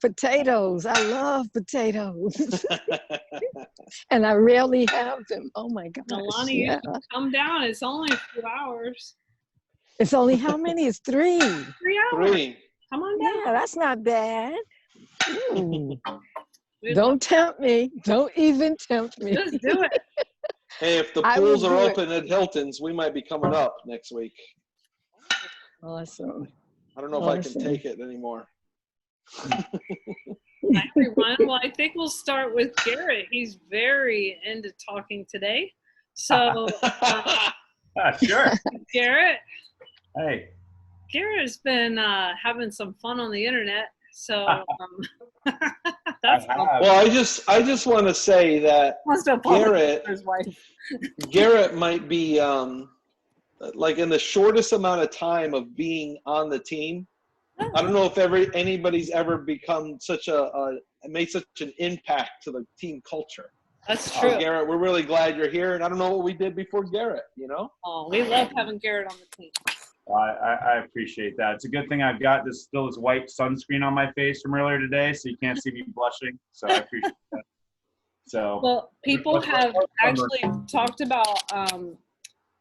Potatoes. I love potatoes. And I rarely have them. Oh my gosh. Alana, you should come down. It's only a few hours. It's only how many? It's 3. 3 hours. 3. Come on down. Yeah, that's not bad. Don't tempt me. Don't even tempt me. Just do it. Hey, if the pools are open at Hilton's, we might be coming up next week. Awesome. I don't know if I can take it anymore. Hi, everyone. Well, I think we'll start with Garrett. He's very into talking today. So, sure. Garrett. Hey. Garrett's been having some fun on the internet. So, that's well, I just want to say that Garrett might be like in the shortest amount of time of being on the team. I don't know if anybody's ever become made such an impact to the team culture. That's true. Garrett, we're really glad you're here, and I don't know what we did before Garrett, you know? Oh, we love having Garrett on the team. I appreciate that. It's a good thing I've got this white sunscreen on my face from earlier today, so you can't see me blushing. So I appreciate that. So well, people have actually talked about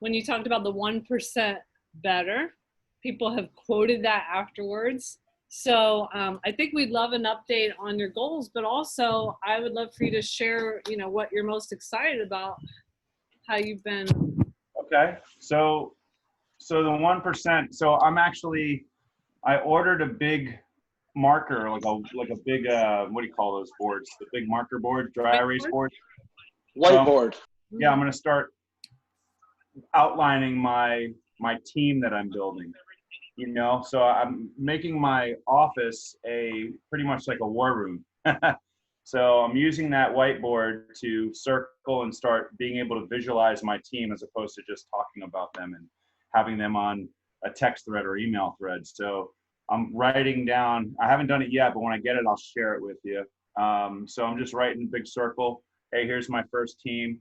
when you talked about the 1% better. People have quoted that afterwards. So I think we'd love an update on your goals, but also I would love for you to share, what you're most excited about, how you've been. Okay, so the 1%. So I ordered a big marker, like a big what do you call those boards? The big marker board, dry erase board. Whiteboard. Yeah, I'm gonna start outlining my team that I'm building. So I'm making my office pretty much like a war room. So I'm using that whiteboard to circle and start being able to visualize my team as opposed to just talking about them and having them on a text thread or email thread. So I'm writing down, I haven't done it yet, but when I get it, I'll share it with you. So I'm just writing a big circle. Hey, here's my first team.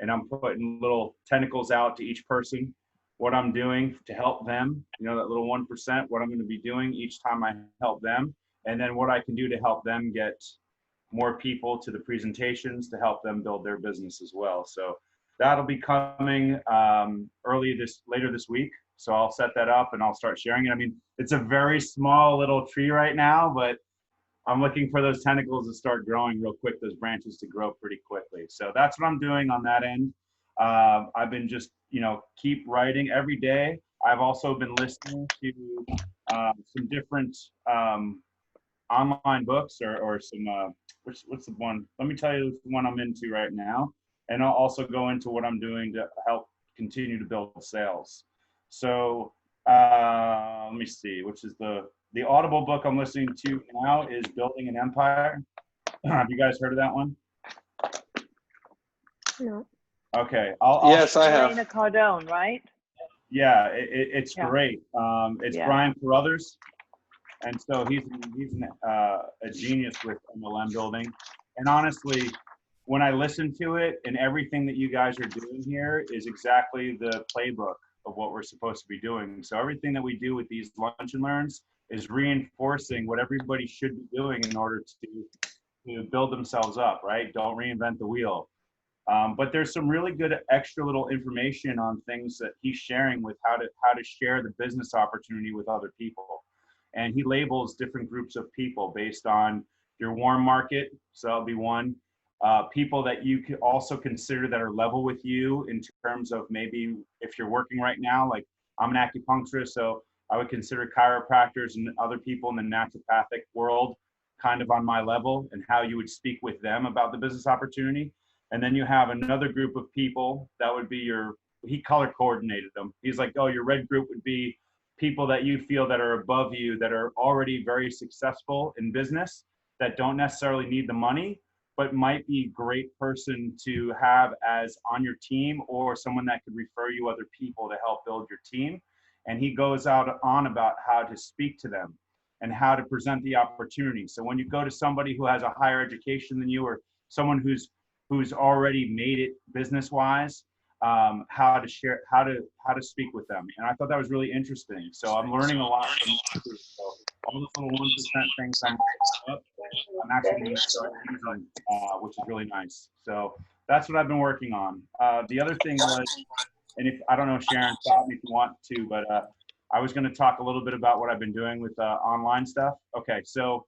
And I'm putting little tentacles out to each person, what I'm doing to help them, that little 1%, what I'm going to be doing each time I help them. And then what I can do to help them get more people to the presentations to help them build their business as well. So that'll be coming later this week. So I'll set that up and I'll start sharing it. I mean, it's a very small little tree right now, but I'm looking for those tentacles to start growing real quick, those branches to grow pretty quickly. So that's what I'm doing on that end. I've been just, keep writing every day. I've also been listening to some different online books or some, what's the one? Let me tell you the one I'm into right now. And I'll also go into what I'm doing to help continue to build sales. So let me see, which is the Audible book I'm listening to now is Building an Empire. Have you guys heard of that one? No. Okay. Yes, I have. Elena Cardone, right? Yeah, it's great. It's Brian Carruthers. And so he's a genius with MLM building. And honestly, when I listen to it and everything that you guys are doing here is exactly the playbook of what we're supposed to be doing. So everything that we do with these lunch and learns is reinforcing what everybody should be doing in order to build themselves up, right? Don't reinvent the wheel. But there's some really good extra little information on things that he's sharing with how to share the business opportunity with other people. And he labels different groups of people based on your warm market. So that'll be one. People that you could also consider that are level with you in terms of maybe if you're working right now, like I'm an acupuncturist, so I would consider chiropractors and other people in the naturopathic world kind of on my level and how you would speak with them about the business opportunity. And then you have another group of people that would be he color coordinated them. He's like, oh, your red group would be people that you feel that are above you, that are already very successful in business, that don't necessarily need the money, but might be a great person to have as on your team or someone that could refer you other people to help build your team. And he goes on about how to speak to them and how to present the opportunity. So when you go to somebody who has a higher education than you or someone who's already made it business-wise, how to speak with them. And I thought that was really interesting. So I'm learning a lot from you. So all those little 1% things I'm actually going to start using, which is really nice. So that's what I've been working on. The other thing was, and if I don't know, Sharon, stop me if you want to, but I was going to talk a little bit about what I've been doing with online stuff. Okay, so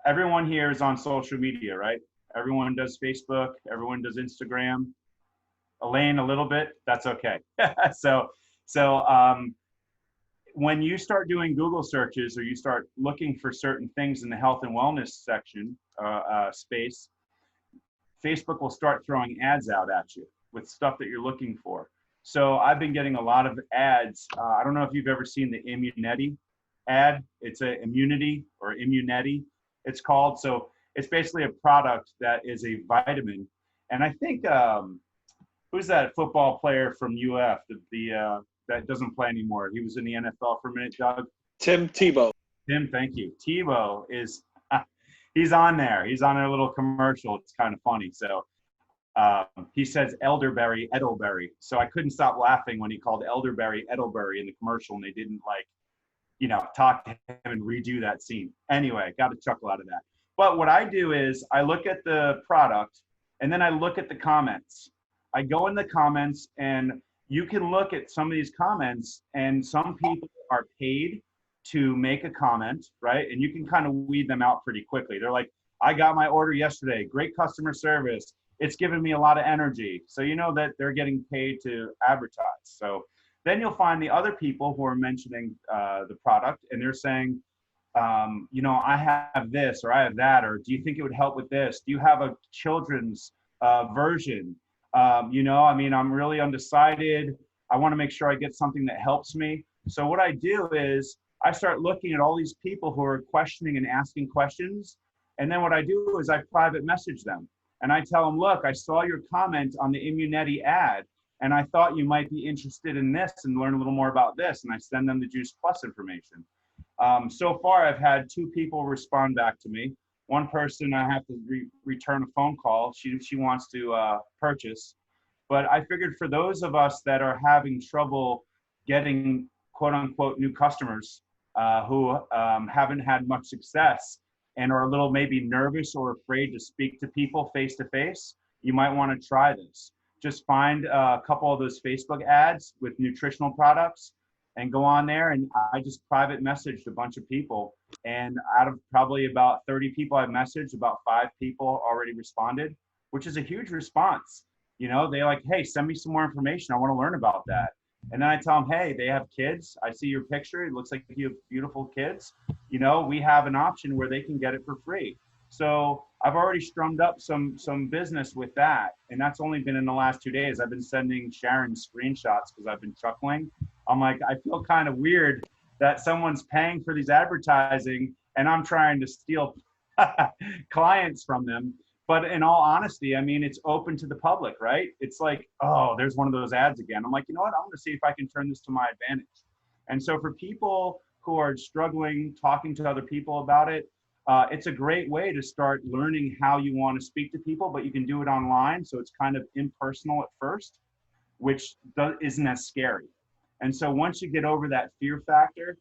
everyone here is on social media, right? Everyone does Facebook, everyone does Instagram. Elaine, a little bit, that's okay. So when you start doing Google searches or you start looking for certain things in the health and wellness section space, Facebook will start throwing ads out at you with stuff that you're looking for. So I've been getting a lot of ads. I don't know if you've ever seen the Immunity ad. It's a Immunity or Immunity, it's called. So it's basically a product that is a vitamin. And I think, who's that football player from UF that doesn't play anymore? He was in the NFL for a minute, Doug. Tim Tebow. Tim, thank you. Tebow is, he's on there. He's on a little commercial. It's kind of funny. So he says elderberry, edelberry. So I couldn't stop laughing when he called elderberry, edelberry in the commercial, and they didn't talk to him and redo that scene. Anyway, got a chuckle out of that. But what I do is I look at the product and then I look at the comments. I go in the comments and you can look at some of these comments, and some people are paid to make a comment, right? And you can kind of weed them out pretty quickly. They're like, I got my order yesterday, great customer service. It's given me a lot of energy. So you know that they're getting paid to advertise. So then you'll find the other people who are mentioning the product, and they're saying, I have this or I have that, or do you think it would help with this? Do you have a children's version? I'm really undecided. I want to make sure I get something that helps me. So what I do is I start looking at all these people who are questioning and asking questions. And then what I do is I private message them. And I tell them, look, I saw your comment on the Immunity ad, and I thought you might be interested in this and learn a little more about this. And I send them the Juice Plus information. So far, I've had 2 people respond back to me. One person, I have to return a phone call. She wants to purchase. But I figured for those of us that are having trouble getting quote unquote new customers who haven't had much success and are a little maybe nervous or afraid to speak to people face to face, you might want to try this. Just find a couple of those Facebook ads with nutritional products and go on there. And I just private messaged a bunch of people. And out of probably about 30 people I messaged, about 5 people already responded, which is a huge response. They're like, hey, send me some more information. I want to learn about that. And then I tell them, hey, they have kids. I see your picture. It looks like you have beautiful kids. We have an option where they can get it for free. So I've already strummed up some business with that. And that's only been in the last 2 days. I've been sending Sharon screenshots because I've been chuckling. I'm like, I feel kind of weird that someone's paying for these advertising and I'm trying to steal clients from them. But in all honesty, it's open to the public, right? It's like, oh, there's one of those ads again. I'm like, you know what? I'm going to see if I can turn this to my advantage. And so for people who are struggling talking to other people about it, it's a great way to start learning how you want to speak to people, but you can do it online. So it's kind of impersonal at first, which isn't as scary. And so once you get over that fear factor,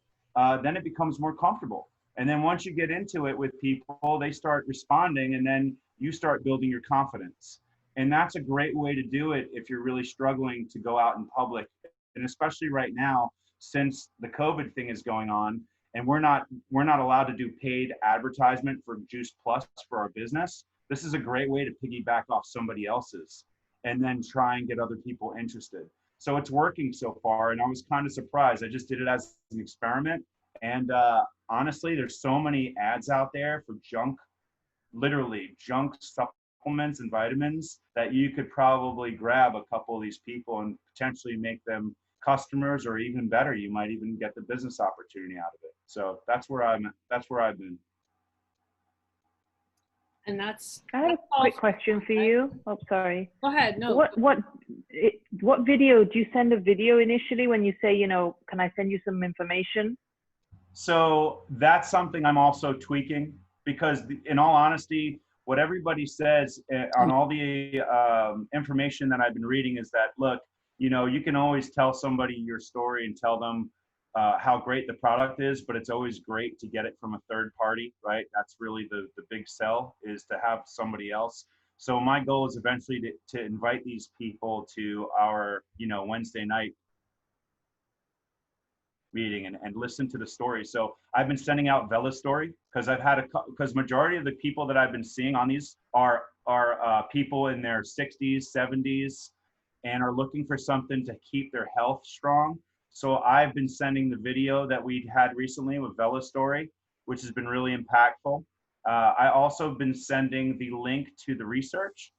then it becomes more comfortable. And then once you get into it with people, they start responding, and then you start building your confidence. And that's a great way to do it if you're really struggling to go out in public. And especially right now, since the COVID thing is going on, and we're not allowed to do paid advertisement for Juice Plus for our business, this is a great way to piggyback off somebody else's and then try and get other people interested. So it's working so far, and I was kind of surprised. I just did it as an experiment. And honestly, there's so many ads out there for literally junk supplements and vitamins, that you could probably grab a couple of these people and potentially make them customers, or even better, you might even get the business opportunity out of it. So that's where I've been. And that's. I have a quick question for you. Oh, sorry. Go ahead. No. What video do you send a video initially when you say, can I send you some information? So that's something I'm also tweaking, because in all honesty, what everybody says on all the information that I've been reading is that, look, you can always tell somebody your story and tell them how great the product is, but it's always great to get it from a third party, right? That's really the big sell, is to have somebody else. So my goal is eventually to invite these people to our, Wednesday night meeting and listen to the story. So I've been sending out Vela story because because majority of the people that I've been seeing on these are people in their 60s, 70s, and are looking for something to keep their health strong. So I've been sending the video that we had recently with Vela story, which has been really impactful. I also have been sending the link to the research.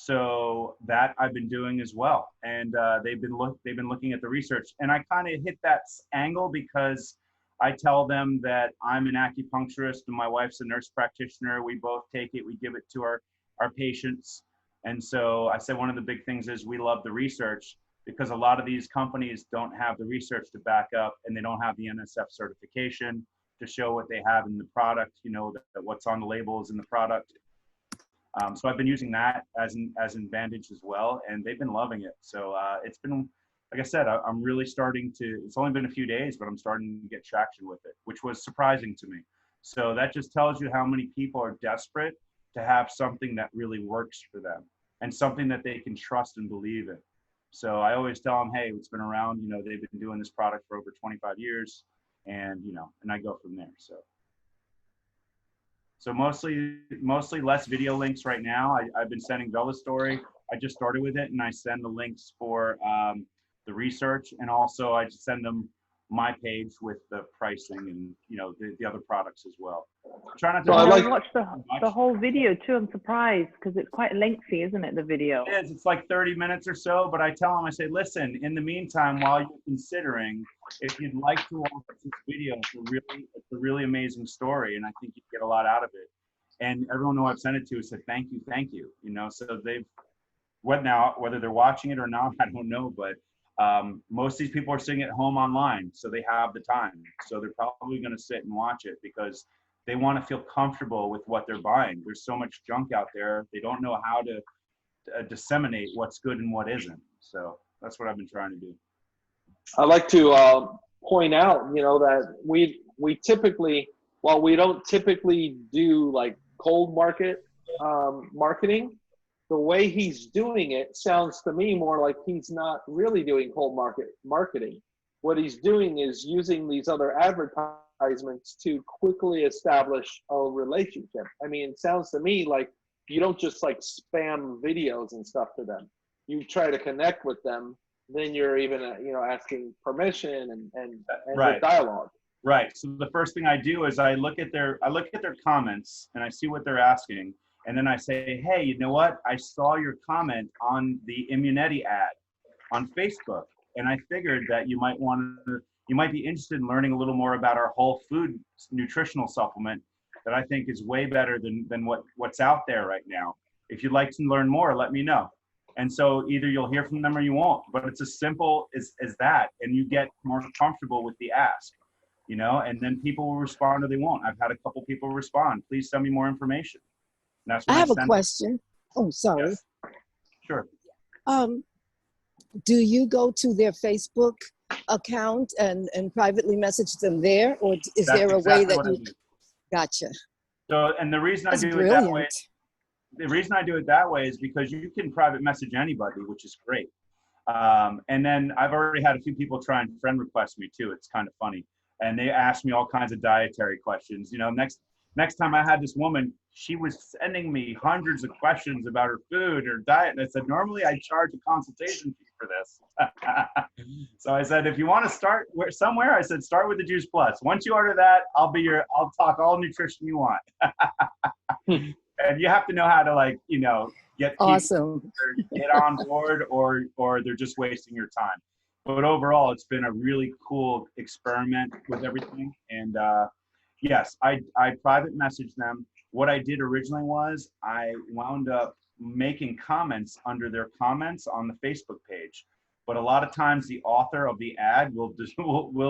So that I've been doing as well. And they've been looking at the research. And I kind of hit that angle because I tell them that I'm an acupuncturist and my wife's a nurse practitioner. We both take it, we give it to our patients. And so I said one of the big things is we love the research, because a lot of these companies don't have the research to back up, and they don't have the NSF certification to show what they have in the product, that what's on the labels in the product. So I've been using that as an advantage as well, and they've been loving it. So it's been, like I said, I'm really starting to, it's only been a few days, but I'm starting to get traction with it, which was surprising to me. So that just tells you how many people are desperate to have something that really works for them and something that they can trust and believe in. So I always tell them, hey, it's been around, they've been doing this product for over 25 years, and, and I go from there. So mostly less video links right now. I've been sending Vela story. I just started with it, and I send the links for the research, and also I just send them my page with the pricing and the other products as well. I'm trying not to. I watched the whole video too. I'm surprised because it's quite lengthy, isn't it? The video. It is. It's like 30 minutes or so. But I tell them, I say, listen. In the meantime, while you're considering, if you'd like to watch this video, it's a really amazing story, and I think you'd get a lot out of it. And everyone who I've sent it to has said thank you. So they've whether they're watching it or not, I don't know, but. Most of these people are sitting at home online, so they have the time. So they're probably going to sit and watch it because they want to feel comfortable with what they're buying. There's so much junk out there. They don't know how to disseminate what's good and what isn't. So that's what I've been trying to do. I like to point out, that we typically, while we don't typically do like cold market marketing, the way he's doing it sounds to me more like he's not really doing cold market marketing. What he's doing is using these other advertisements to quickly establish a relationship. I mean, it sounds to me like you don't just like spam videos and stuff to them. You try to connect with them, then you're even, asking permission and right. dialogue. Right. So the first thing I do is I look at their comments and I see what they're asking. And then I say, hey, you know what? I saw your comment on the Immunity ad on Facebook, and I figured that you might be interested in learning a little more about our whole food nutritional supplement that I think is way better than what's out there right now. If you'd like to learn more, let me know. And so either you'll hear from them or you won't. But it's as simple as that, and you get more comfortable with the ask, and then people will respond or they won't. I've had a couple people respond. Please send me more information. I have a question. Oh, sorry. Yes. Sure. Do you go to their Facebook account and privately message them there, or is there a way that you? Gotcha. So, and the reason I do it that way, is because you can private message anybody, which is great. And then I've already had a few people try and friend request me too. It's kind of funny, and they ask me all kinds of dietary questions. Next time I had this woman, she was sending me hundreds of questions about her food or diet. And I said, normally I charge a consultation fee for this. So I said, if you want to start somewhere, I said, start with the Juice Plus. Once you order that, I'll talk all nutrition you want. And you have to know how to get people awesome. Get on board or they're just wasting your time. But overall, it's been a really cool experiment with everything. And, yes, I private messaged them. What I did originally was I wound up making comments under their comments on the Facebook page. But a lot of times the author of the ad will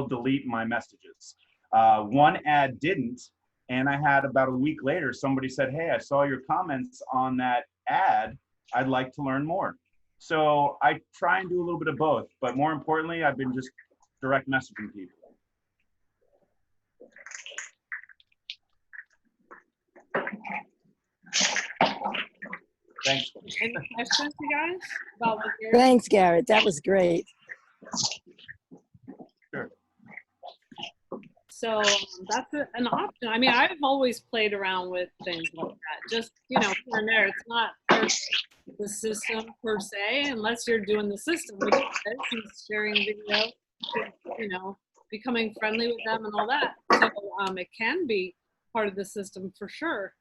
delete my messages. One ad didn't, and I had about a week later, somebody said, hey, I saw your comments on that ad. I'd like to learn more. So I try and do a little bit of both. But more importantly, I've been just direct messaging people. Thanks. Any questions, you guys, about what you're? Thanks, Garrett. That was great. Sure. So that's an option. I mean, I've always played around with things like that. Just, you know, here and there. It's not the system per se, unless you're doing the system, which is sharing video, you know, becoming friendly with them and all that. So it can be part of the system for sure.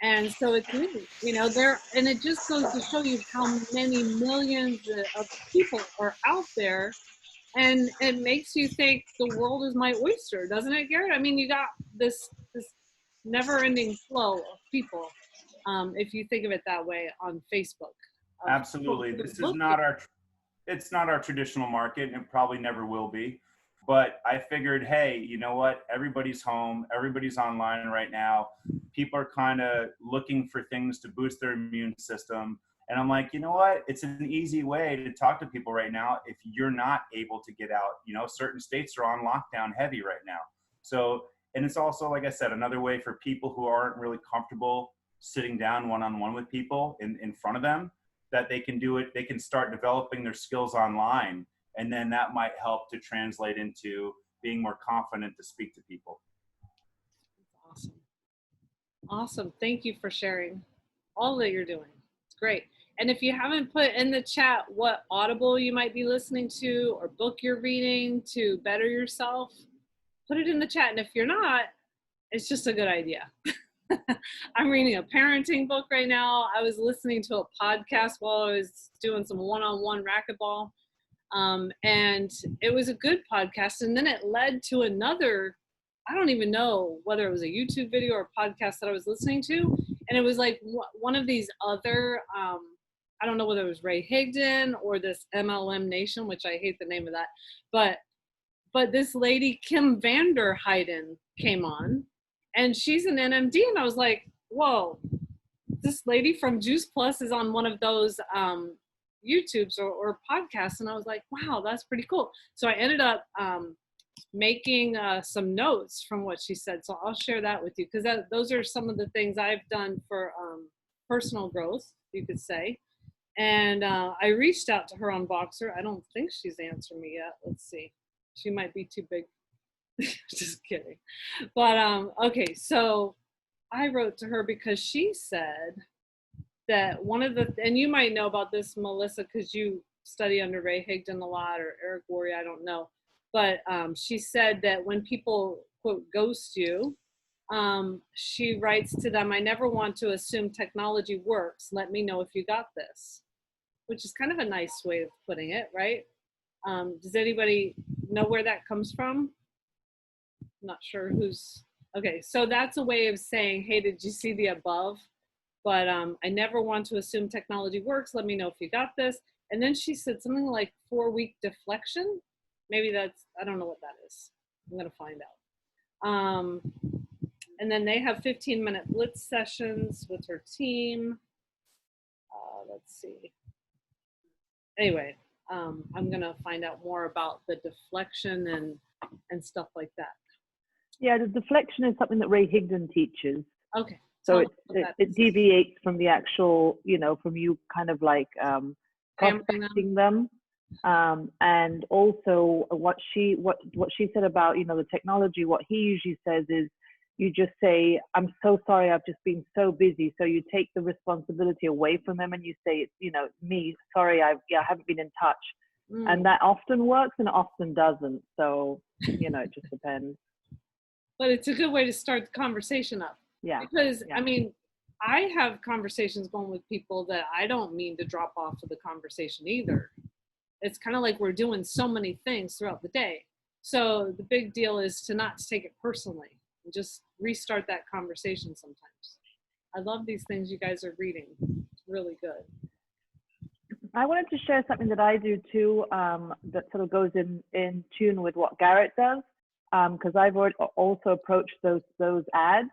And so it's neat, you know, and it just goes to show you how many millions of people are out there. And it makes you think the world is my oyster, doesn't it, Garrett? I mean, you got this never-ending flow of people, if you think of it that way, on Facebook. Absolutely. This is not it's not our traditional market, and it probably never will be. But I figured, hey, you know what? Everybody's home. Everybody's online right now. People are kind of looking for things to boost their immune system. And I'm like, you know what? It's an easy way to talk to people right now if you're not able to get out. You know, certain states are on lockdown heavy right now. So, and it's also, like I said, another way for people who aren't really comfortable sitting down one-on-one with people in front of them, that they can do it. They can start developing their skills online. And then that might help to translate into being more confident to speak to people. Awesome. Awesome. Thank you for sharing all that you're doing. It's great. And if you haven't put in the chat what Audible you might be listening to or book you're reading to better yourself, put it in the chat. And if you're not, it's just a good idea. I'm reading a parenting book right now. I was listening to a podcast while I was doing some one-on-one racquetball. And it was a good podcast. And then it led to another, I don't even know whether it was a YouTube video or a podcast that I was listening to. And it was like one of these other, I don't know whether it was Ray Higdon or this MLM Nation, which I hate the name of that. But this lady, Kim Vander Heiden, came on, and she's an NMD. And I was like, whoa, this lady from Juice Plus is on one of those YouTubes or podcasts. And I was like, wow, that's pretty cool. So I ended up making some notes from what she said. So I'll share that with you, because those are some of the things I've done for personal growth, you could say. And I reached out to her on Voxer. I don't think she's answered me yet. Let's see. She might be too big. Just kidding. But okay, so I wrote to her because she said that one of the, and you might know about this, Melissa, because you study under Ray Higdon a lot, or Eric Worre, I don't know. But she said that when people, quote, ghost you, she writes to them, I never want to assume technology works. Let me know if you got this, which is kind of a nice way of putting it, right? Does anybody know where that comes from? I'm not sure who's, okay, so that's a way of saying, hey, did you see the above? But I never want to assume technology works. Let me know if you got this. And then she said something like 4-week deflection. Maybe that's, I don't know what that is. I'm gonna find out. And then they have 15-minute blitz sessions with her team. Let's see. Anyway, I'm gonna find out more about the deflection and stuff like that. Yeah, the deflection is something that Ray Higdon teaches. Okay. So it deviates from the actual, you know, from you kind of like prospecting them. And also what she said about, you know, the technology, what he usually says is, you just say, I'm so sorry, I've just been so busy. So you take the responsibility away from them and you say, it's, you know, me, sorry, I haven't been in touch. And that often works and often doesn't. So, you know, it just depends. But it's a good way to start the conversation up. Yeah. Because, I mean, I have conversations going with people that I don't mean to drop off of the conversation either. It's kind of like we're doing so many things throughout the day. So the big deal is to not take it personally and just restart that conversation sometimes. I love these things you guys are reading. It's really good. I wanted to share something that I do too, that sort of goes in tune with what Garrett does, because I've also approached those ads.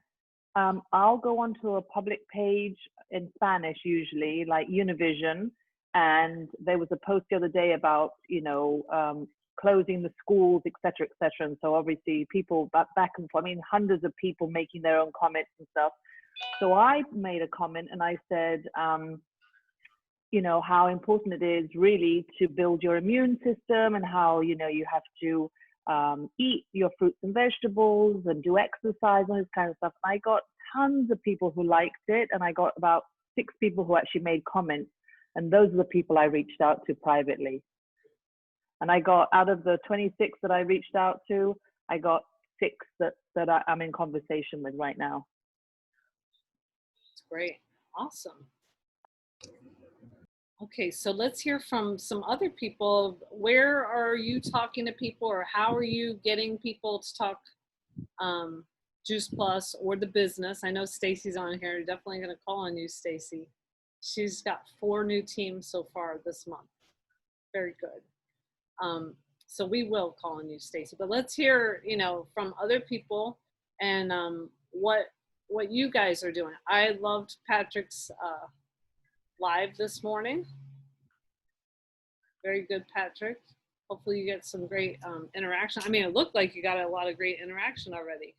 I'll go onto a public page in Spanish, usually like Univision, and there was a post the other day about, you know, closing the schools, et cetera, et cetera. And so obviously people back and forth, I mean, hundreds of people making their own comments and stuff. So I made a comment and I said, you know, how important it is really to build your immune system, and how, you know, you have to eat your fruits and vegetables and do exercise and this kind of stuff. And I got tons of people who liked it, and I got about 6 people who actually made comments, and those are the people I reached out to privately. And I got, out of the 26 that I reached out to, I got 6 that I'm in conversation with right now. That's great. Awesome. Okay, so let's hear from some other people. Where are you talking to people, or how are you getting people to talk Juice Plus or the business? I know Stacy's on here. Definitely going to call on you, Stacy. She's got 4 new teams so far this month. Very good. So we will call on you, Stacy. But let's hear, you know, from other people and what you guys are doing. I loved Patrick's live this morning. Very good, Patrick. Hopefully you get some great interaction. I mean, it looked like you got a lot of great interaction already.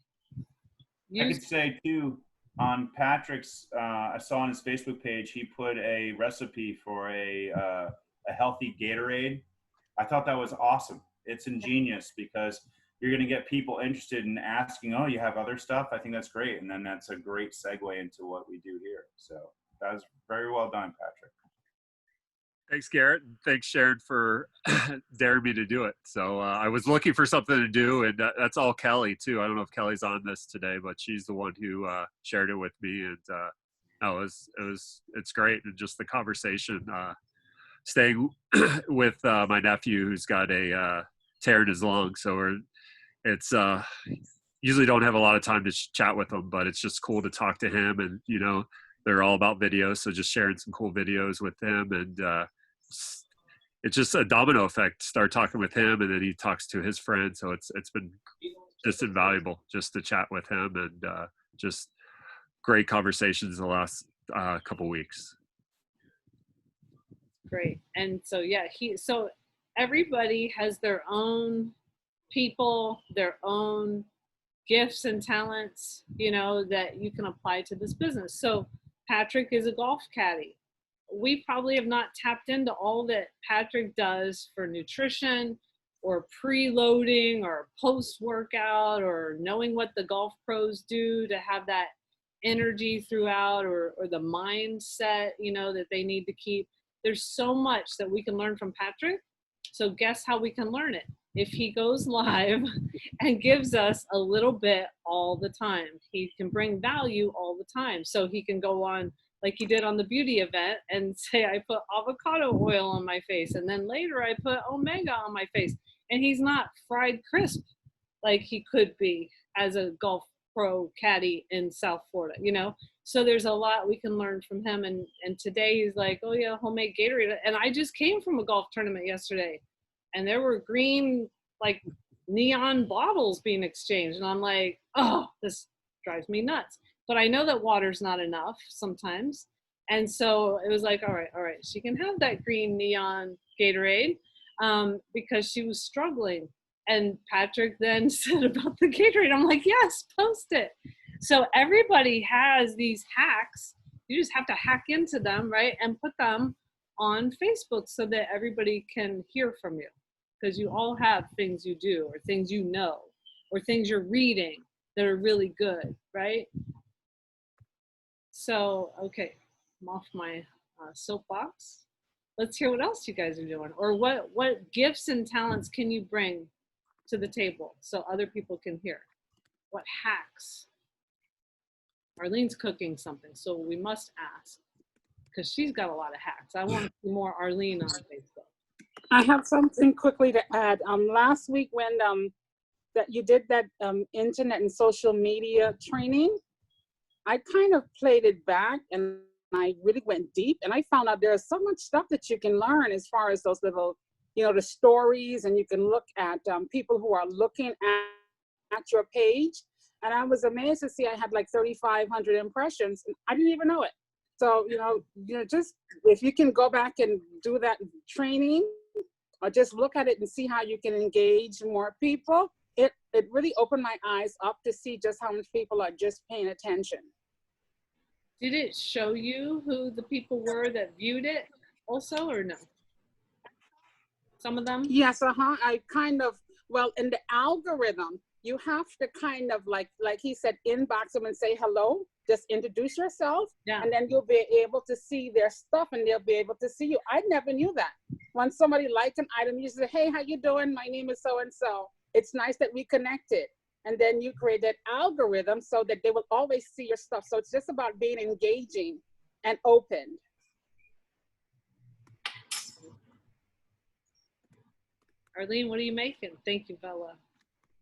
I could say too, on Patrick's, I saw on his Facebook page, he put a recipe for a healthy Gatorade. I thought that was awesome. It's ingenious because you're going to get people interested in asking, oh, you have other stuff? I think that's great. And then that's a great segue into what we do here. So that was very well done, Patrick. Thanks, Garrett. And thanks, Sharon, for daring me to do it. So I was looking for something to do, and that's all Kelly, too. I don't know if Kelly's on this today, but she's the one who shared it with me. And it's great. And just the conversation, staying with my nephew who's got a tear in his lung. So it's usually don't have a lot of time to chat with him, but it's just cool to talk to him. And, you know, they're all about videos, so just sharing some cool videos with him, and it's just a domino effect. Start talking with him, and then he talks to his friends. So it's been just invaluable just to chat with him, and just great conversations the last couple weeks. Great. And so yeah, so everybody has their own people, their own gifts and talents, you know, that you can apply to this business. So Patrick is a golf caddy. We probably have not tapped into all that Patrick does for nutrition or preloading or post-workout or knowing what the golf pros do to have that energy throughout, or the mindset, you know, that they need to keep. There's so much that we can learn from Patrick. So guess how we can learn it? If he goes live and gives us a little bit all the time. He can bring value all the time. So he can go on, like he did on the beauty event, and say, I put avocado oil on my face, and then later I put omega on my face. And he's not fried crisp like he could be as a golf pro caddy in South Florida, you know? So there's a lot we can learn from him. And today he's like, oh yeah, homemade Gatorade. And I just came from a golf tournament yesterday, and there were green, like neon bottles being exchanged. And I'm like, oh, this drives me nuts. But I know that water's not enough sometimes. And so it was like, all right, she can have that green neon Gatorade because she was struggling. And Patrick then said about the Gatorade, I'm like, yes, post it. So everybody has these hacks. You just have to hack into them, right? And put them on Facebook so that everybody can hear from you. Because you all have things you do, or things you know, or things you're reading that are really good, right? So, okay, I'm off my soapbox. Let's hear what else you guys are doing, or what gifts and talents can you bring to the table so other people can hear? What hacks? Arlene's cooking something, so we must ask, because she's got a lot of hacks. I want to see more Arlene on Facebook. I have something quickly to add. Last week when that you did that internet and social media training, I kind of played it back and I really went deep, and I found out there's so much stuff that you can learn as far as those little, you know, the stories, and you can look at people who are looking at your page. And I was amazed to see I had like 3,500 impressions. I didn't even know it. So, you know, just if you can go back and do that training, or just look at it and see how you can engage more people. It really opened my eyes up to see just how much people are just paying attention. Did it show you who the people were that viewed it also, or no? Some of them? Yes, I kind of, well, in the algorithm, you have to kind of like he said, inbox them and say hello, just introduce yourself, and then you'll be able to see their stuff and they'll be able to see you. I never knew that. When somebody liked an item, you say, hey, how you doing? My name is so-and-so. It's nice that we connected. And then you create that algorithm so that they will always see your stuff. So it's just about being engaging and open. Arlene, what are you making? Thank you, Bella.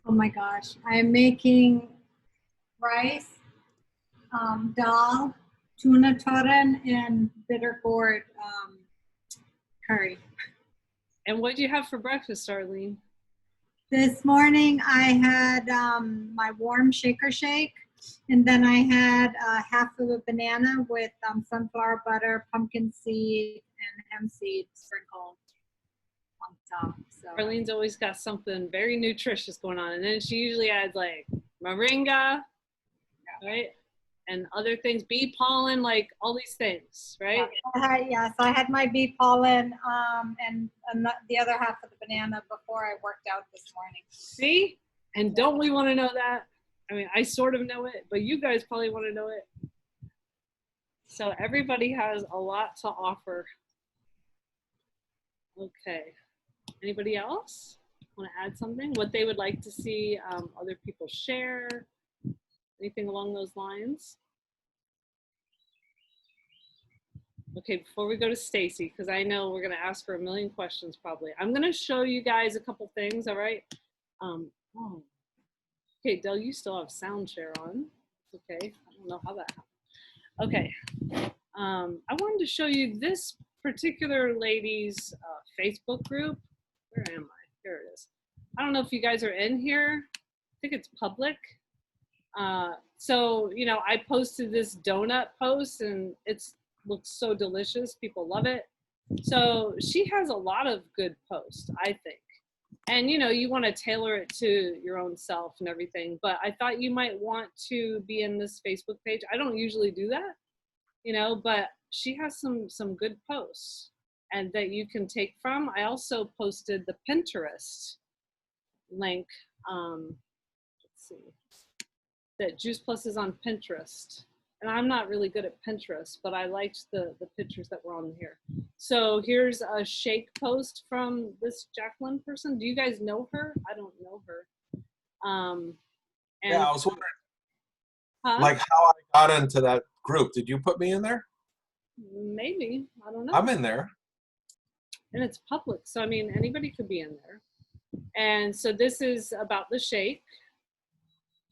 Oh my gosh, I'm making rice, dal, tuna toren, and bitter gourd curry. And what did you have for breakfast, Arlene? This morning I had my warm shaker shake, and then I had half of a banana with sunflower butter, pumpkin seed, and hemp seed sprinkled on top. So Arlene's always got something very nutritious going on, and then she usually adds like moringa, right, and other things, bee pollen, like all these things, right? Yes, I had my bee pollen and the other half of the banana before I worked out this morning. See, and don't we want to know that? I mean, I sort of know it, but you guys probably want to know it. So everybody has a lot to offer. Okay. Anybody else want to add something? What they would like to see other people share? Anything along those lines? Okay, before we go to Stacy, because I know we're going to ask her a million questions probably. I'm going to show you guys a couple things, all right? Okay, Del, you still have sound share on. Okay, I don't know how that happened. Okay, I wanted to show you this particular lady's Facebook group. Where am I? Here it is. I don't know if you guys are in here. I think it's public. So, you know, I posted this donut post and it looks so delicious. People love it. So she has a lot of good posts, I think. And, you know, you want to tailor it to your own self and everything. But I thought you might want to be in this Facebook page. I don't usually do that, you know, but she has some good posts and that you can take from. I also posted the Pinterest link. Let's see, that Juice Plus is on Pinterest. And I'm not really good at Pinterest, but I liked the pictures that were on here. So here's a shake post from this Jacqueline person. Do you guys know her? I don't know her. Yeah, I was wondering, like how I got into that group. Did you put me in there? Maybe, I don't know. I'm in there. And it's public, so I mean, anybody could be in there. And so this is about the shake.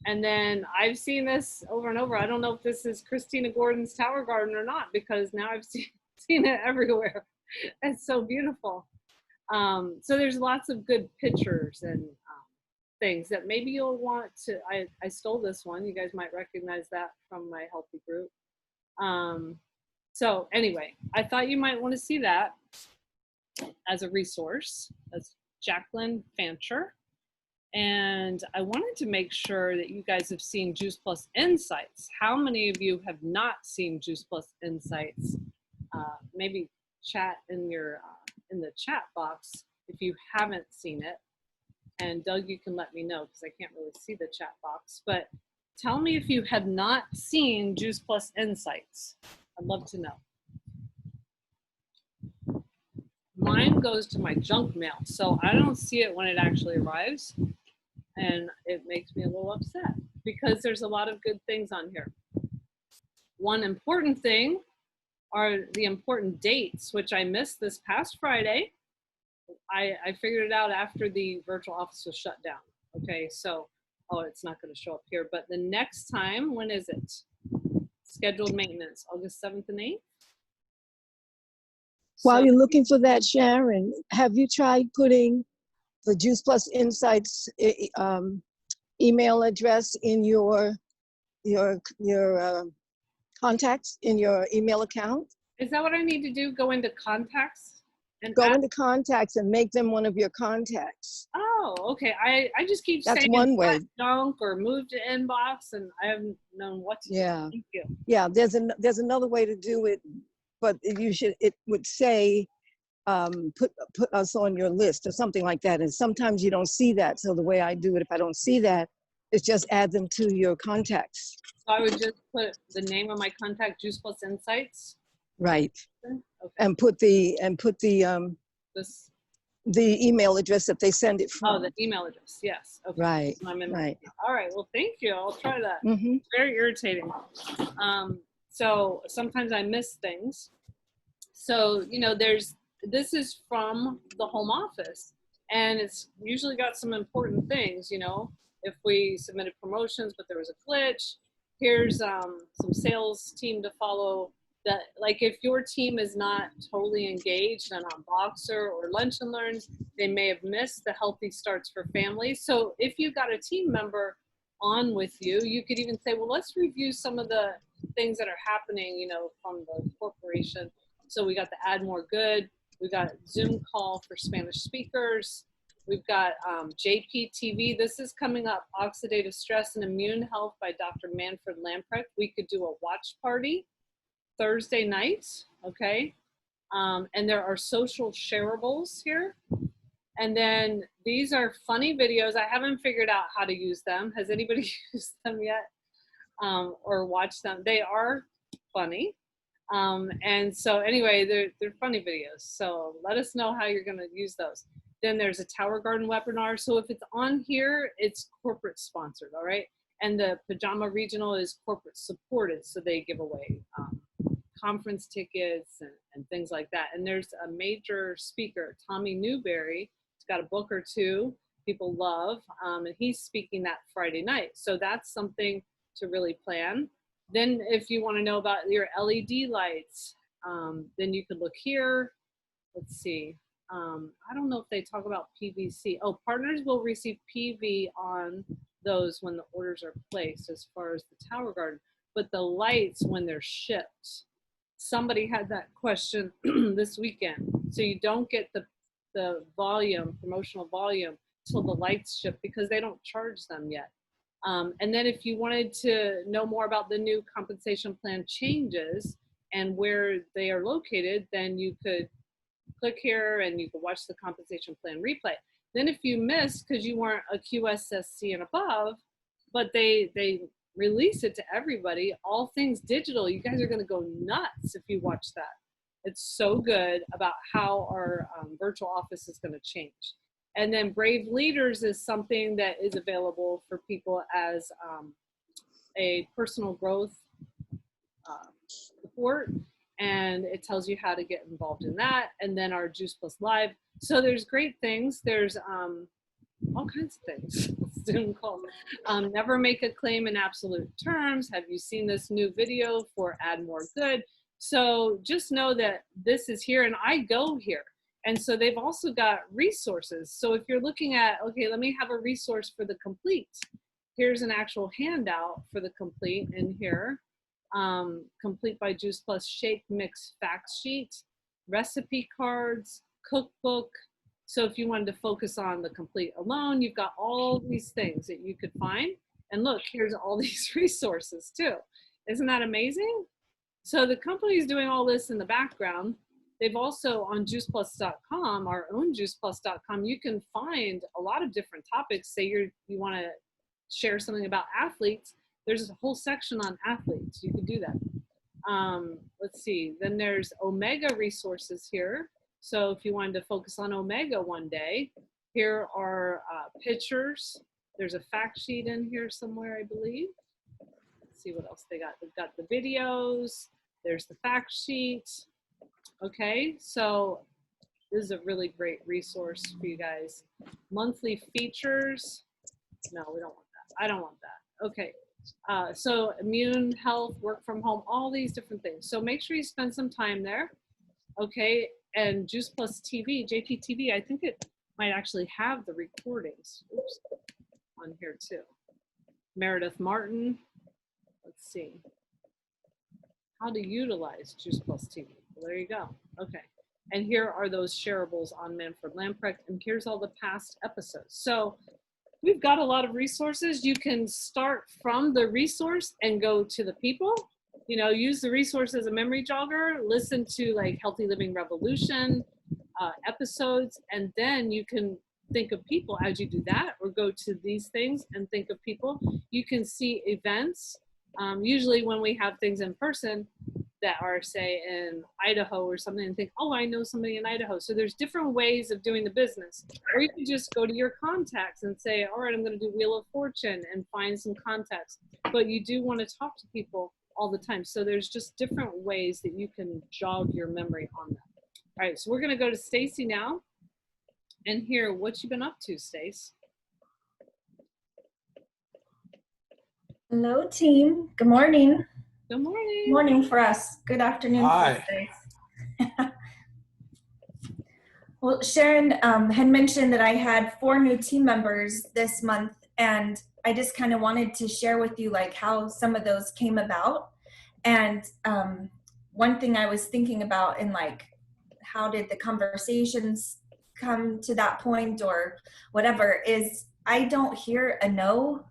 And then I've seen this over and over. I don't know if this is Christina Gordon's Tower Garden or not, because now I've seen it everywhere. It's so beautiful. So there's lots of good pictures and things that maybe you'll want to. I stole this one. You guys might recognize that from my healthy group. So anyway, I thought you might want to see that as a resource. That's Jacqueline Fancher. And I wanted to make sure that you guys have seen Juice Plus Insights. How many of you have not seen Juice Plus Insights? Maybe chat in your in the chat box if you haven't seen it. And Doug, you can let me know because I can't really see the chat box. But tell me if you have not seen Juice Plus Insights. I'd love to know. Mine goes to my junk mail, so I don't see it when it actually arrives. And it makes me a little upset because there's a lot of good things on here. One important thing are the important dates, which I missed this past Friday. I figured it out after the virtual office was shut down. Okay, so, oh, it's not going to show up here. But the next time, when is it? Scheduled maintenance, August 7th and 8th. While you're looking for that, Sharon, have you tried putting the Juice Plus Insights email address in your contacts in your email account? Is that what I need to do? Go into contacts? And Go into contacts and make them one of your contacts. Oh, okay. I just keep That's saying one way. junk or move to inbox, and I haven't known what to do. Thank you. Yeah, there's another way to do it, but it would say, put us on your list or something like that. And sometimes you don't see that. So the way I do it, if I don't see that, it's just add them to your contacts. So I would just put the name of my contact, Juice Plus Insights. Right. Okay. And put the This. the email address that they send it from. Oh, the email address. Yes. Okay. Right. Right. All right. Well, thank you. I'll try that. Mm-hmm. It's very irritating. So sometimes I miss things. So, this is from the home office, and it's usually got some important things, if we submitted promotions, but there was a glitch, here's some sales team to follow. That, like, if your team is not totally engaged and on Boxer or Lunch and Learns, they may have missed the Healthy Starts for Families. So if you've got a team member on with you, you could even say, well, let's review some of the things that are happening, from the corporation. So we got the Add More Good. We got Zoom call for Spanish speakers. We've got JPTV. This is coming up, Oxidative Stress and Immune Health by Dr. Manfred Lamprecht. We could do a watch party Thursday nights, okay? And there are social shareables here. And then these are funny videos. I haven't figured out how to use them. Has anybody used them yet or watched them? They are funny. And so anyway, they're funny videos. So let us know how you're gonna use those. Then there's a Tower Garden webinar. So if it's on here, it's corporate sponsored, all right? And the Pajama Regional is corporate supported. So they give away conference tickets and things like that. And there's a major speaker, Tommy Newberry. He's got a book or two people love, and he's speaking that Friday night. So that's something to really plan. Then if you want to know about your LED lights, then you could look here. Let's see. I don't know if they talk about PVC. Oh, partners will receive PV on those when the orders are placed as far as the Tower Garden. But the lights when they're shipped, somebody had that question this weekend. So you don't get the volume, promotional volume, till the lights ship because they don't charge them yet. And then if you wanted to know more about the new compensation plan changes and where they are located, then you could click here and you could watch the compensation plan replay. Then if you missed because you weren't a QSSC and above, but they release it to everybody, all things digital, you guys are going to go nuts if you watch that. It's so good about how our virtual office is going to change. And then Brave Leaders is something that is available for people as a personal growth support, and it tells you how to get involved in that. And then our Juice Plus Live. So there's great things. There's all kinds of things. Zoom calls. Never make a claim in absolute terms. Have you seen this new video for Add More Good? So just know that this is here and I go here. And so they've also got resources. So if you're looking at, okay, let me have a resource for the complete. Here's an actual handout for the complete in here. Complete by Juice Plus Shake Mix Fact Sheet, recipe cards, cookbook. So if you wanted to focus on the complete alone, you've got all these things that you could find. And look, here's all these resources too. Isn't that amazing? So the company is doing all this in the background. They've also on juiceplus.com, our own juiceplus.com, you can find a lot of different topics. Say you want to share something about athletes. There's a whole section on athletes. You could do that. Let's see. Then there's Omega resources here. So if you wanted to focus on Omega one day, here are pictures. There's a fact sheet in here somewhere, I believe. Let's see what else they got. They've got the videos. There's the fact sheet. Okay, so this is a really great resource for you guys. Monthly features. No, we don't want that. I don't want that. Okay, so immune health, work from home, all these different things. So make sure you spend some time there. Okay, and Juice Plus TV, JPTV, I think it might actually have the recordings. Oops, on here too. Meredith Martin. Let's see. How to utilize Juice Plus TV. Well, there you go. Okay. And here are those shareables on Manfred Lamprecht, and here's all the past episodes. So we've got a lot of resources. You can start from the resource and go to the people. You know, use the resource as a memory jogger, listen to like Healthy Living Revolution episodes, and then you can think of people as you do that, or go to these things and think of people. You can see events. Usually when we have things in person that are, say, in Idaho or something, and think, oh, I know somebody in Idaho. So there's different ways of doing the business. Or you can just go to your contacts and say, all right, I'm going to do Wheel of Fortune and find some contacts. But you do want to talk to people all the time. So there's just different ways that you can jog your memory on that. All right, so we're going to go to Stacy now and hear what you've been up to, Stace. Hello, team. Good morning. Good morning. Morning for us. Good afternoon. Hi. For us. Well, Sharon had mentioned that I had 4 new team members this month, and I just kind of wanted to share with you like how some of those came about. And one thing I was thinking about in like, how did the conversations come to that point or whatever, is I don't hear a no.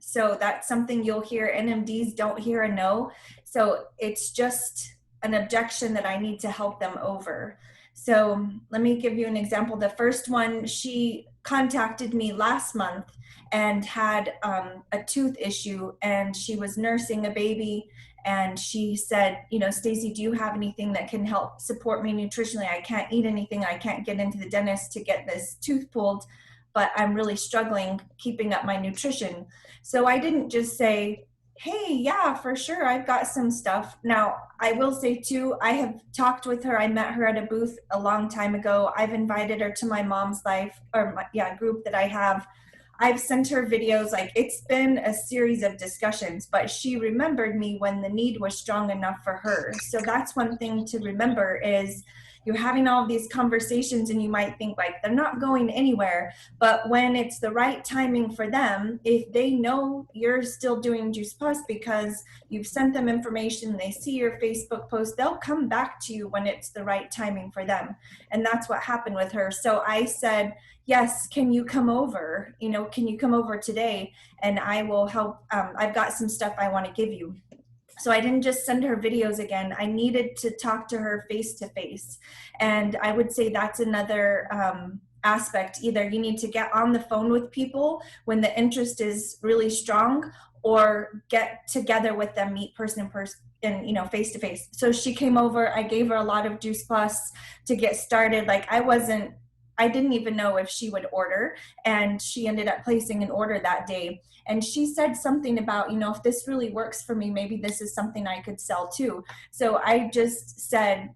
So that's something you'll hear. NMDs don't hear a no. So it's just an objection that I need to help them over. So let me give you an example. The first one, she contacted me last month and had a tooth issue, and she was nursing a baby. And she said, you know, Stacy, do you have anything that can help support me nutritionally? I can't eat anything. I can't get into the dentist to get this tooth pulled, but I'm really struggling keeping up my nutrition. So I didn't just say, hey, yeah, for sure, I've got some stuff. Now, I will say too, I have talked with her. I met her at a booth a long time ago. I've invited her to my mom's life, or group that I have. I've sent her videos. Like, it's been a series of discussions, but she remembered me when the need was strong enough for her. So that's one thing to remember, is you're having all of these conversations and you might think like they're not going anywhere, but when it's the right timing for them, if they know you're still doing Juice Plus because you've sent them information, they see your Facebook post, they'll come back to you when it's the right timing for them. And that's what happened with her. So I said, yes, can you come over? You know, can you come over today? And I will help. I've got some stuff I want to give you. So I didn't just send her videos again. I needed to talk to her face to face. And I would say that's another aspect. Either you need to get on the phone with people when the interest is really strong, or get together with them, meet person in person, and, you know, face to face. So she came over. I gave her a lot of Juice Plus to get started. Like, I didn't even know if she would order, and she ended up placing an order that day. And she said something about, you know, if this really works for me, maybe this is something I could sell too. So I just said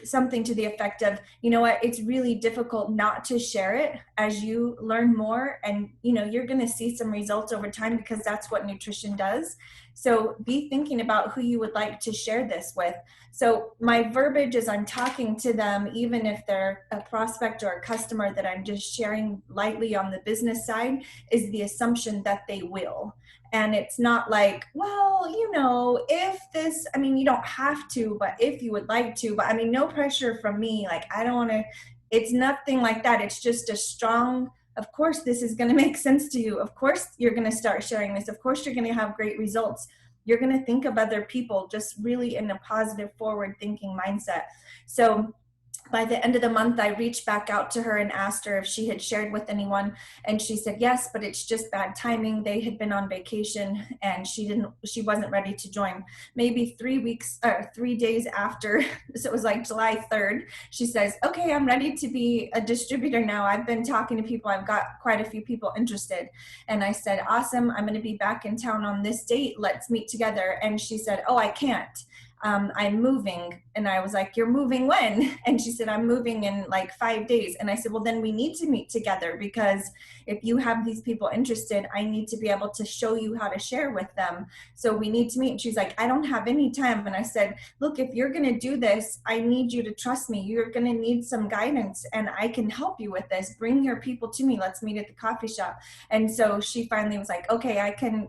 something to the effect of, you know what, it's really difficult not to share it as you learn more, and, you know, you're going to see some results over time, because that's what nutrition does. So be thinking about who you would like to share this with. So my verbiage as I'm talking to them, even if they're a prospect or a customer that I'm just sharing lightly on the business side, is the assumption that they will. And it's not like, well, you know, if this, I mean, you don't have to, but if you would like to, but I mean, no pressure from me. Like, I don't want to, it's nothing like that. It's just a strong, of course, this is going to make sense to you. Of course, you're going to start sharing this. Of course, you're going to have great results. You're going to think of other people, just really in a positive, forward thinking mindset. So by the end of the month, I reached back out to her and asked her if she had shared with anyone. And she said, yes, but it's just bad timing. They had been on vacation and she wasn't ready to join. Maybe 3 days after, so it was like July 3rd, she says, okay, I'm ready to be a distributor now. I've been talking to people. I've got quite a few people interested. And I said, awesome. I'm going to be back in town on this date. Let's meet together. And she said, oh, I can't. I'm moving. And I was like, you're moving when? And she said, I'm moving in like 5 days. And I said, well, then we need to meet together, because if you have these people interested, I need to be able to show you how to share with them. So we need to meet. And she's like, I don't have any time. And I said, look, if you're going to do this, I need you to trust me. You're going to need some guidance, and I can help you with this. Bring your people to me. Let's meet at the coffee shop. And so she finally was like, okay,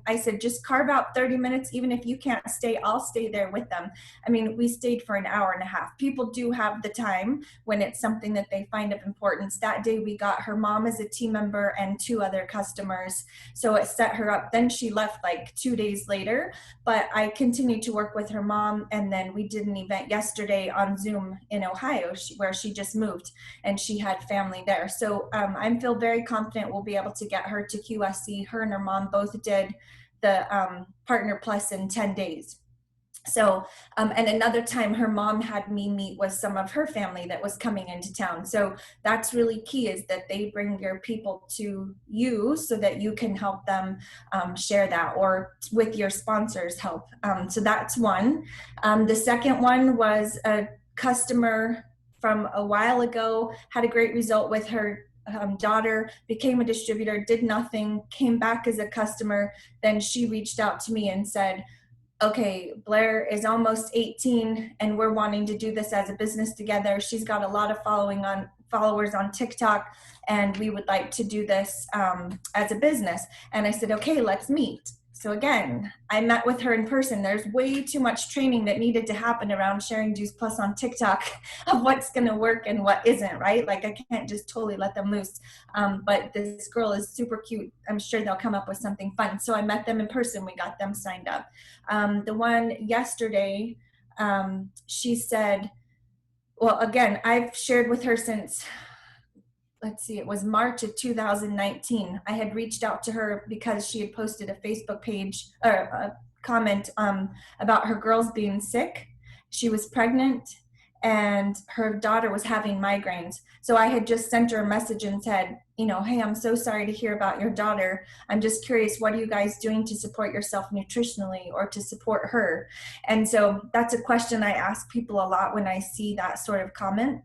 I said, just carve out 30 minutes. Even if you can't stay, I'll stay there with them. I mean, we stayed for an hour and a half. People do have the time when it's something that they find of importance. That day we got her mom as a team member and 2 other customers. So it set her up. Then she left like 2 days later, but I continued to work with her mom. And then we did an event yesterday on Zoom in Ohio where she just moved and she had family there. So I feel very confident we'll be able to get her to QSC. Her and her mom both did the Partner Plus in 10 days. So, and another time her mom had me meet with some of her family that was coming into town. So that's really key, is that they bring your people to you so that you can help them share that, or with your sponsors help. So that's one. The second one was a customer from a while ago, had a great result with her daughter, became a distributor, did nothing, came back as a customer. Then she reached out to me and said, okay, Blair is almost 18 and we're wanting to do this as a business together. She's got a lot of followers on TikTok and we would like to do this as a business. And I said, okay, let's meet. So again, I met with her in person. There's way too much training that needed to happen around sharing Juice Plus on TikTok of what's going to work and what isn't, right? Like I can't just totally let them loose. But this girl is super cute. I'm sure they'll come up with something fun. So I met them in person. We got them signed up. The one yesterday, she said, well, again, I've shared with her since, let's see, it was March of 2019. I had reached out to her because she had posted a Facebook page or a comment about her girls being sick. She was pregnant and her daughter was having migraines. So I had just sent her a message and said, you know, hey, I'm so sorry to hear about your daughter. I'm just curious, what are you guys doing to support yourself nutritionally or to support her? And so that's a question I ask people a lot when I see that sort of comment.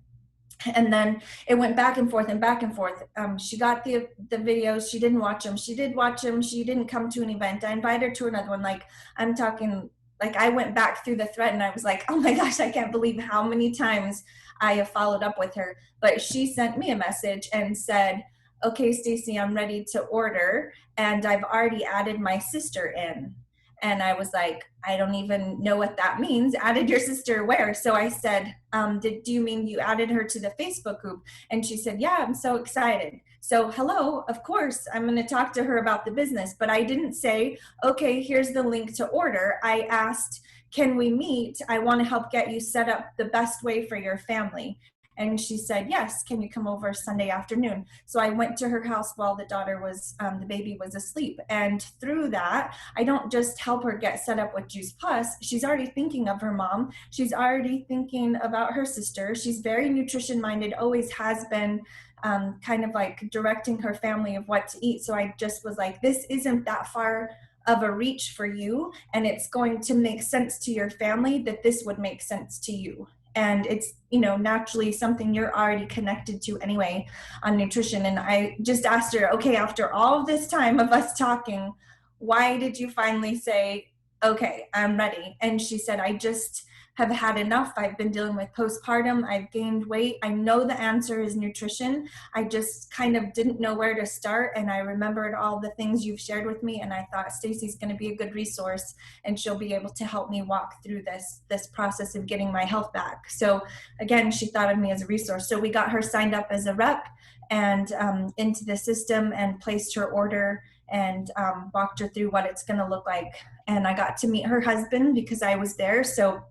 And then it went back and forth and back and forth. She got the videos. She didn't watch them. She did watch them. She didn't come to an event. I invited her to another one. Like I'm talking, like I went back through the thread and I was like, oh my gosh, I can't believe how many times I have followed up with her. But she sent me a message and said, okay, Stacy, I'm ready to order. And I've already added my sister in. And I was like, I don't even know what that means. Added your sister where? So I said, do you mean you added her to the Facebook group? And she said, yeah, I'm so excited. So hello, of course, I'm going to talk to her about the business. But I didn't say, okay, here's the link to order. I asked, can we meet? I want to help get you set up the best way for your family. And she said, yes, can you come over Sunday afternoon? So I went to her house while the daughter was, the baby was asleep. And through that, I don't just help her get set up with Juice Plus. She's already thinking of her mom. She's already thinking about her sister. She's very nutrition minded, always has been, kind of like directing her family of what to eat. So I just was like, this isn't that far of a reach for you. And it's going to make sense to your family that this would make sense to you. And it's, you know, naturally something you're already connected to anyway on nutrition. And I just asked her, okay, after all of this time of us talking, why did you finally say, okay, I'm ready? And she said, I just have had enough. I've been dealing with postpartum. I've gained weight. I know the answer is nutrition. I just kind of didn't know where to start. And I remembered all the things you've shared with me. And I thought Stacy's going to be a good resource and she'll be able to help me walk through this process of getting my health back. So again, she thought of me as a resource. So we got her signed up as a rep and into the system and placed her order and walked her through what it's going to look like. And I got to meet her husband because I was there. So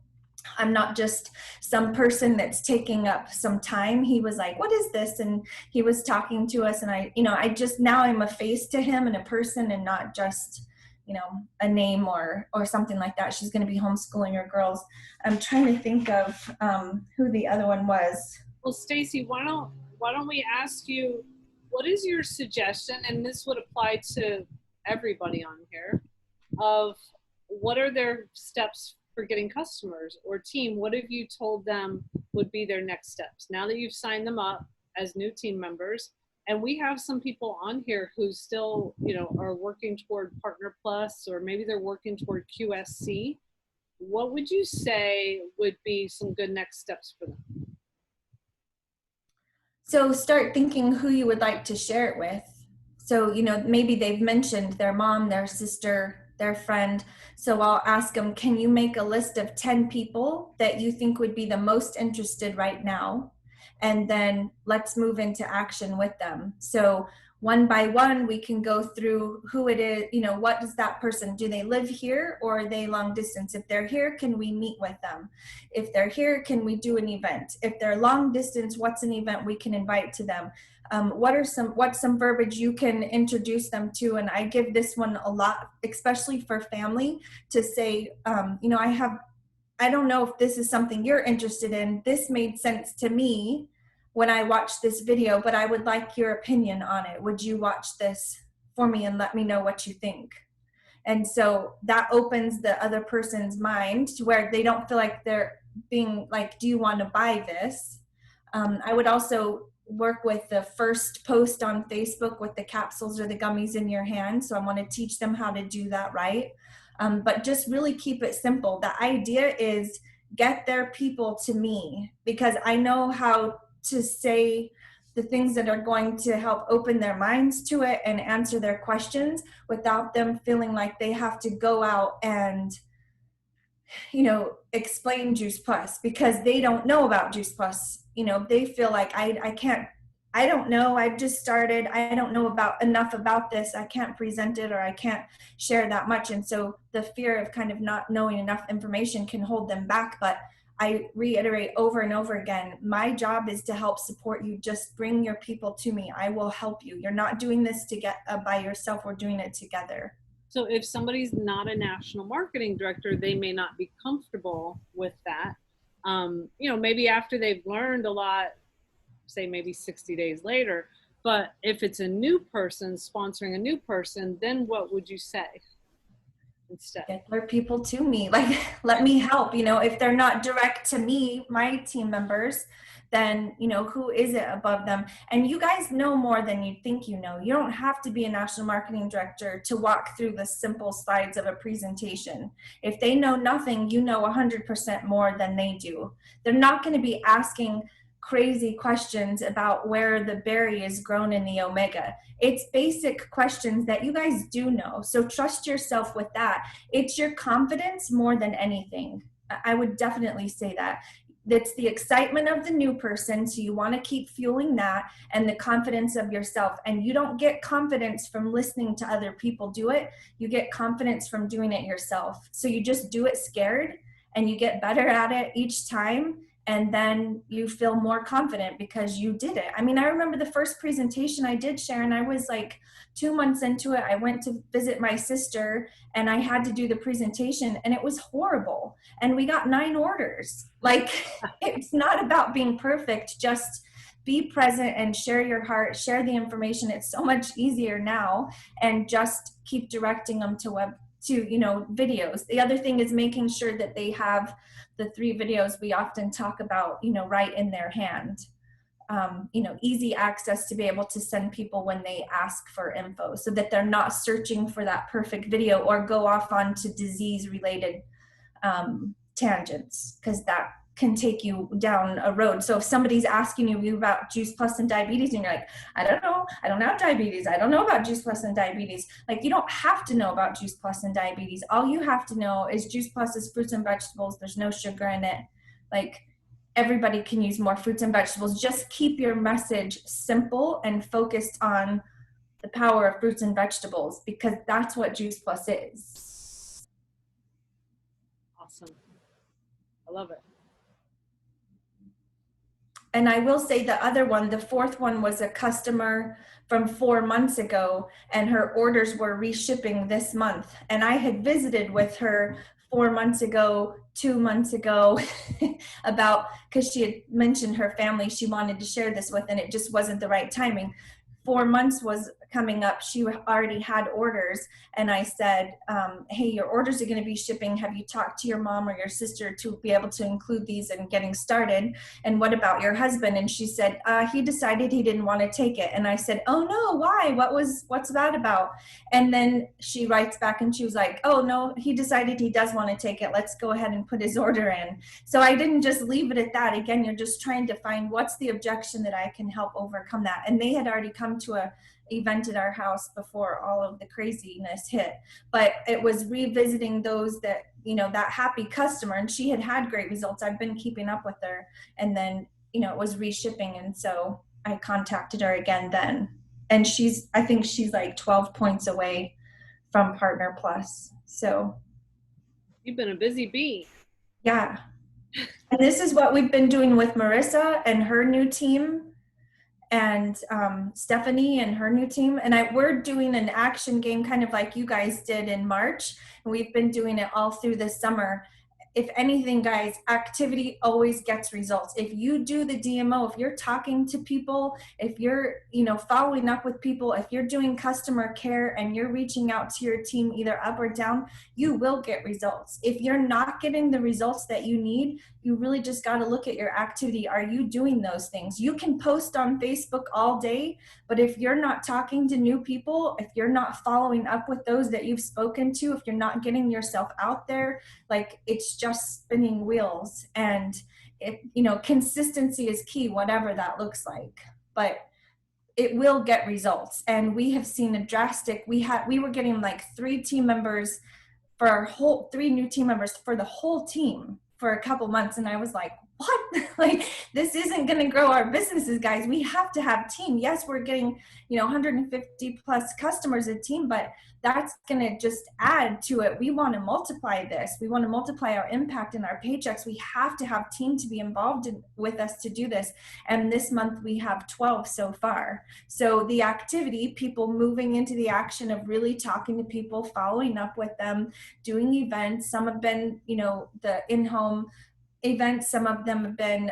I'm not just some person that's taking up some time. He was like, what is this? And he was talking to us. And I just, now I'm a face to him and a person and not just, you know, a name or something like that. She's going to be homeschooling her girls. I'm trying to think of who the other one was. Well, Stacy, why don't we ask you, what is your suggestion? And this would apply to everybody on here, of what are their steps for getting customers, or team? What have you told them would be their next steps now that you've signed them up as new team members? And we have some people on here who still, you know, are working toward Partner Plus, or maybe they're working toward QSC. What would you say would be some good next steps for them? So start thinking who you would like to share it with. So, you know, maybe they've mentioned their mom, their sister, their friend. So I'll ask them, can you make a list of 10 people that you think would be the most interested right now? And then let's move into action with them. So one by one, we can go through who it is, you know, what does that person, do they live here or are they long distance? If they're here, can we meet with them? If they're here, can we do an event? If they're long distance, what's an event we can invite to them? What's some verbiage you can introduce them to? And I give this one a lot, especially for family, to say, you know, I don't know if this is something you're interested in. This made sense to me when I watched this video, but I would like your opinion on it. Would you watch this for me and let me know what you think? And so that opens the other person's mind to where they don't feel like they're being like, do you want to buy this? I would also work with the first post on Facebook with the capsules or the gummies in your hand. So I want to teach them how to do that right. But just really keep it simple. The idea is get their people to me, because I know how to say the things that are going to help open their minds to it and answer their questions without them feeling like they have to go out and, you know, explain Juice Plus, because they don't know about Juice Plus. You know, they feel like I don't know, I've just started, I don't know enough about this, I can't present it or I can't share that much. And so the fear of kind of not knowing enough information can hold them back. But I reiterate over and over again, my job is to help support you. Just bring your people to me. I will help you. You're not doing this to get by yourself. We're doing it together. So if somebody's not a national marketing director, they may not be comfortable with that. You know, maybe after they've learned a lot, say maybe 60 days later, but if it's a new person sponsoring a new person, then what would you say instead? Get their people to me, like, let me help. You know, if they're not direct to me, my team members, then, you know, who is it above them? And you guys know more than you think you know. You don't have to be a national marketing director to walk through the simple slides of a presentation. If they know nothing, you know 100% more than they do. They're not going to be asking crazy questions about where the berry is grown in the omega. It's basic questions that you guys do know. So trust yourself with that. It's your confidence more than anything. I would definitely say that. That's the excitement of the new person. So you want to keep fueling that, and the confidence of yourself. And you don't get confidence from listening to other people do it. You get confidence from doing it yourself. So you just do it scared and you get better at it each time. And then you feel more confident because you did it. I mean, I remember the first presentation I did, Sharon, I was like 2 months into it. I went to visit my sister and I had to do the presentation and it was horrible. And we got 9 orders. Like, it's not about being perfect. Just be present and share your heart, share the information. It's so much easier now, and just keep directing them to you know, videos. The other thing is making sure that they have the 3 videos we often talk about, you know, right in their hand. You know, easy access to be able to send people when they ask for info, so that they're not searching for that perfect video or go off onto disease related tangents, because that can take you down a road. So if somebody's asking you about Juice Plus and diabetes and you're like, I don't know, I don't have diabetes, I don't know about Juice Plus and diabetes. Like, you don't have to know about Juice Plus and diabetes. All you have to know is Juice Plus is fruits and vegetables. There's no sugar in it. Like, everybody can use more fruits and vegetables. Just keep your message simple and focused on the power of fruits and vegetables, because that's what Juice Plus is. Awesome. I love it. And I will say the other one, the 4th one, was a customer from 4 months ago, and her orders were reshipping this month. And I had visited with her 4 months ago, 2 months ago, about, because she had mentioned her family she wanted to share this with, and it just wasn't the right timing. 4 months was coming up. She already had orders, and I said, hey, your orders are going to be shipping. Have you talked to your mom or your sister to be able to include these in getting started? And what about your husband? And she said, he decided he didn't want to take it. And I said, oh no, why? What's that about? And then she writes back and she was like, oh no, he decided he does want to take it. Let's go ahead and put his order in. So I didn't just leave it at that. Again, you're just trying to find what's the objection that I can help overcome that. And they had already come to event at our house before all of the craziness hit. But it was revisiting those that, you know, that happy customer, and she had great results. I've been keeping up with her, and then, you know, it was reshipping, and so I contacted her again then. And I think she's like 12 points away from Partner Plus. So you've been a busy bee. Yeah. And this is what we've been doing with Marissa and her new team, and Stephanie and her new team. And we're doing an action game kind of like you guys did in March. And we've been doing it all through this summer. If anything, guys, activity always gets results. If you do the DMO, if you're talking to people, if you're, you know, following up with people, if you're doing customer care and you're reaching out to your team either up or down, you will get results. If you're not getting the results that you need, you really just got to look at your activity. Are you doing those things? You can post on Facebook all day, but if you're not talking to new people, if you're not following up with those that you've spoken to, if you're not getting yourself out there, like, it's just spinning wheels. And it, you know, consistency is key, whatever that looks like, but it will get results. And we have seen a drastic, we were getting like 3 new team members for the whole team for a couple months. And I was like, what? Like, this isn't going to grow our businesses, guys. We have to have team. Yes, we're getting, you know, 150 plus customers a team, but that's going to just add to it. We want to multiply this. We want to multiply our impact and our paychecks. We have to have team to be involved with us to do this. And this month we have 12 so far. So the activity, people moving into the action of really talking to people, following up with them, doing events. Some have been, you know, the in-home events. Some of them have been,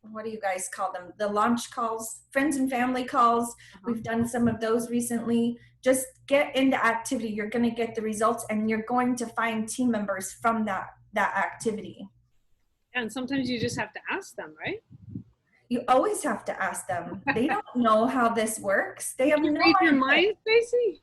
what do you guys call them? The launch calls, friends and family calls. We've done some of those recently. Just get into activity. You're going to get the results, and you're going to find team members from that activity. And sometimes you just have to ask them, right? You always have to ask them. They don't know how this works. They have no read your idea. mind, Stacey?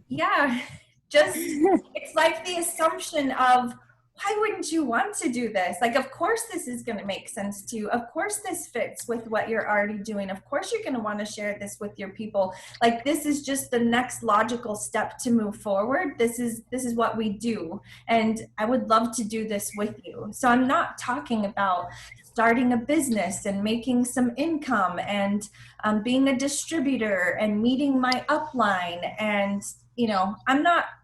Yeah. Just, it's like the assumption of, why wouldn't you want to do this? Like, of course this is going to make sense to you. Of course this fits with what you're already doing. Of course you're going to want to share this with your people. Like, this is just the next logical step to move forward. This is what we do. And I would love to do this with you. So I'm not talking about starting a business and making some income and being a distributor and meeting my upline, and you know, I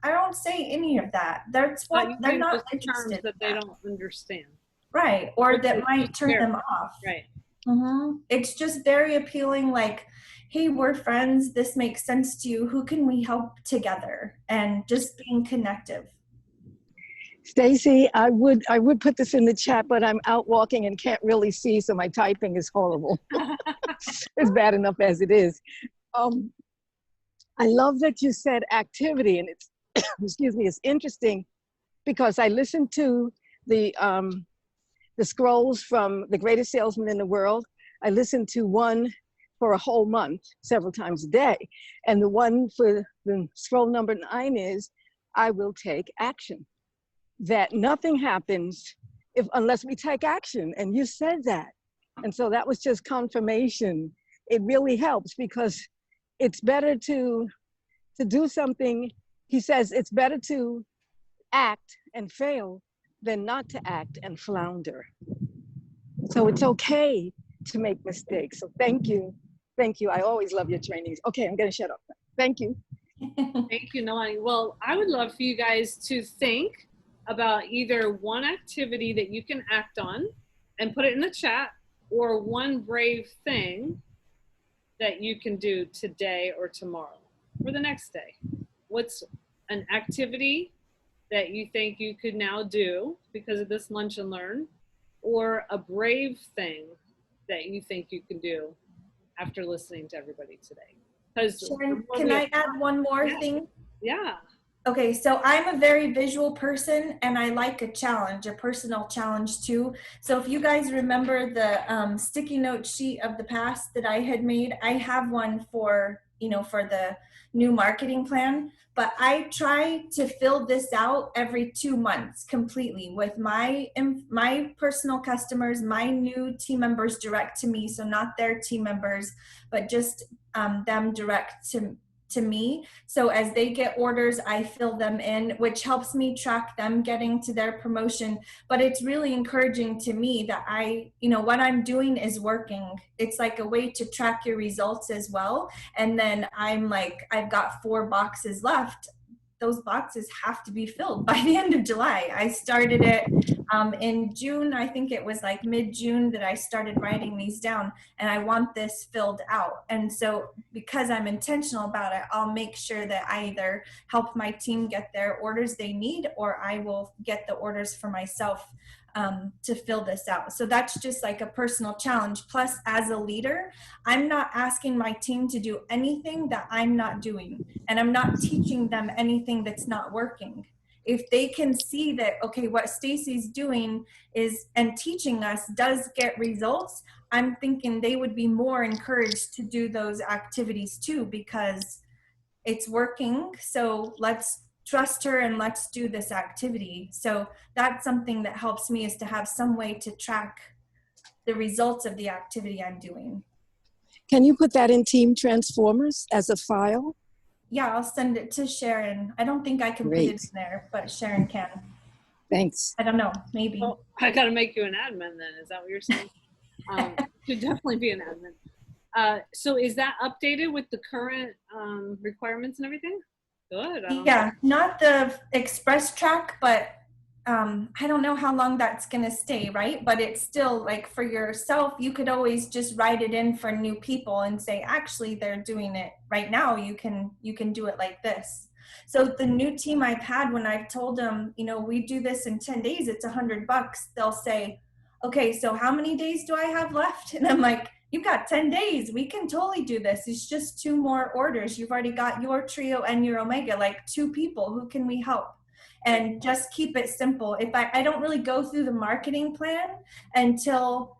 don't say any of that. That's what they're not interested in. That they don't understand. Right. Or that might turn them off. Right. Mm-hmm. It's just very appealing. Like, hey, we're friends. This makes sense to you. Who can we help together? And just being connective. Stacey, I would put this in the chat, but I'm out walking and can't really see, so my typing is horrible. It's bad enough as it is. I love that you said activity, and it's, excuse me, it's interesting because I listened to the scrolls from The Greatest Salesman in the World. I listened to one for a whole month, several times a day. And the one for the scroll number 9 is, I will take action. That nothing happens unless we take action. And you said that. And so that was just confirmation. It really helps because it's better to do something. He says it's better to act and fail than not to act and flounder. So it's okay to make mistakes. So thank you. Thank you. I always love your trainings. Okay, I'm going to shut up. Thank you. Thank you, Nalani. Well, I would love for you guys to think about either one activity that you can act on and put it in the chat, or one brave thing that you can do today or tomorrow or the next day. What's an activity that you think you could now do because of this lunch and learn, or a brave thing that you think you can do after listening to everybody today? Sharon, can I add one more thing? Yeah. Okay, so I'm a very visual person, and I like a challenge, a personal challenge too. So if you guys remember the sticky note sheet of the past that I had made, I have one for, for the new marketing plan, but I try to fill this out every 2 months completely with my personal customers, my new team members direct to me, so not their team members, but just them direct to me. So as they get orders, I fill them in, which helps me track them getting to their promotion. But it's really encouraging to me that what I'm doing is working. It's like a way to track your results as well. And then I'm like, I've got 4 boxes left. Those boxes have to be filled by the end of July. I started it in June. I think it was like mid-June that I started writing these down, and I want this filled out. And so because I'm intentional about it, I'll make sure that I either help my team get their orders they need, or I will get the orders for myself to fill this out. So that's just like a personal challenge. Plus, as a leader, I'm not asking my team to do anything that I'm not doing, and I'm not teaching them anything that's not working. If they can see that, okay, what Stacy's doing is and teaching us does get results, I'm thinking they would be more encouraged to do those activities too, because it's working. So let's trust her and let's do this activity. So that's something that helps me, is to have some way to track the results of the activity I'm doing. Can you put that in Team Transformers as a file? Yeah, I'll send it to Sharon. I don't think I can put it in there, but Sharon can. Thanks. I don't know, maybe. Well, I got to make you an admin then. Is that what you're saying? Should definitely be an admin. So is that updated with the current requirements and everything? Good. Yeah, not the express track, but I don't know how long that's going to stay, right? But it's still like, for yourself, you could always just write it in for new people and say, actually, they're doing it right now. You can do it like this. So the new team I've had, when I've told them, we do this in 10 days, it's $100, they'll say, okay, so how many days do I have left? And I'm like, you've got 10 days. We can totally do this. It's just 2 more orders. You've already got your trio and your omega, like 2 people. Who can we help? And just keep it simple. If I don't really go through the marketing plan until,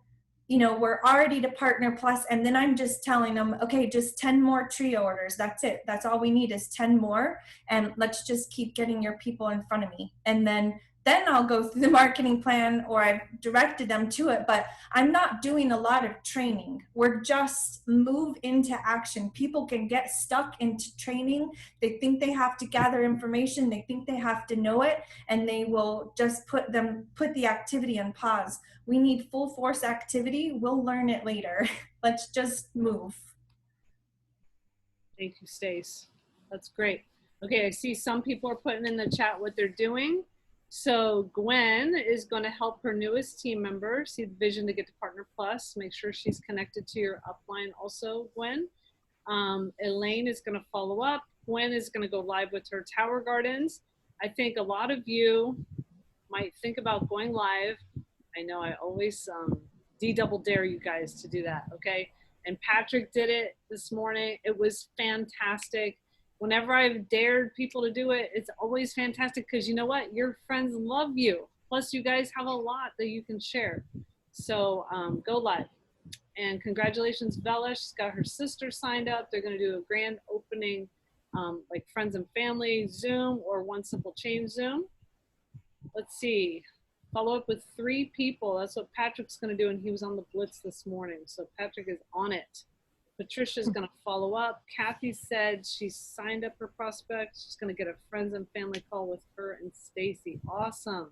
we're already to Partner Plus, and then I'm just telling them, okay, just 10 more trio orders. That's it. That's all we need is 10 more. And let's just keep getting your people in front of me. And then I'll go through the marketing plan, or I've directed them to it, but I'm not doing a lot of training. We're just move into action. People can get stuck into training. They think they have to gather information. They think they have to know it, and they will just put the activity on pause. We need full force activity. We'll learn it later. Let's just move. Thank you, Stace. That's great. Okay, I see some people are putting in the chat what they're doing. So Gwen is going to help her newest team member see the vision to get to Partner Plus. Make sure she's connected to your upline also, Gwen. Elaine is going to follow up. Gwen is going to go live with her Tower Gardens. I think a lot of you might think about going live. I know I always double dare you guys to do that, okay? And Patrick did it this morning. It was fantastic. Whenever I've dared people to do it, it's always fantastic, because you know what? Your friends love you. Plus, you guys have a lot that you can share. So go live. And congratulations, Bella. She's got her sister signed up. They're going to do a grand opening, like friends and family Zoom or One Simple Change Zoom. Let's see. Follow up with 3 people. That's what Patrick's going to do, and he was on the Blitz this morning. So Patrick is on it. Patricia's going to follow up. Kathy said she signed up her prospect. She's going to get a friends and family call with her and Stacy. Awesome.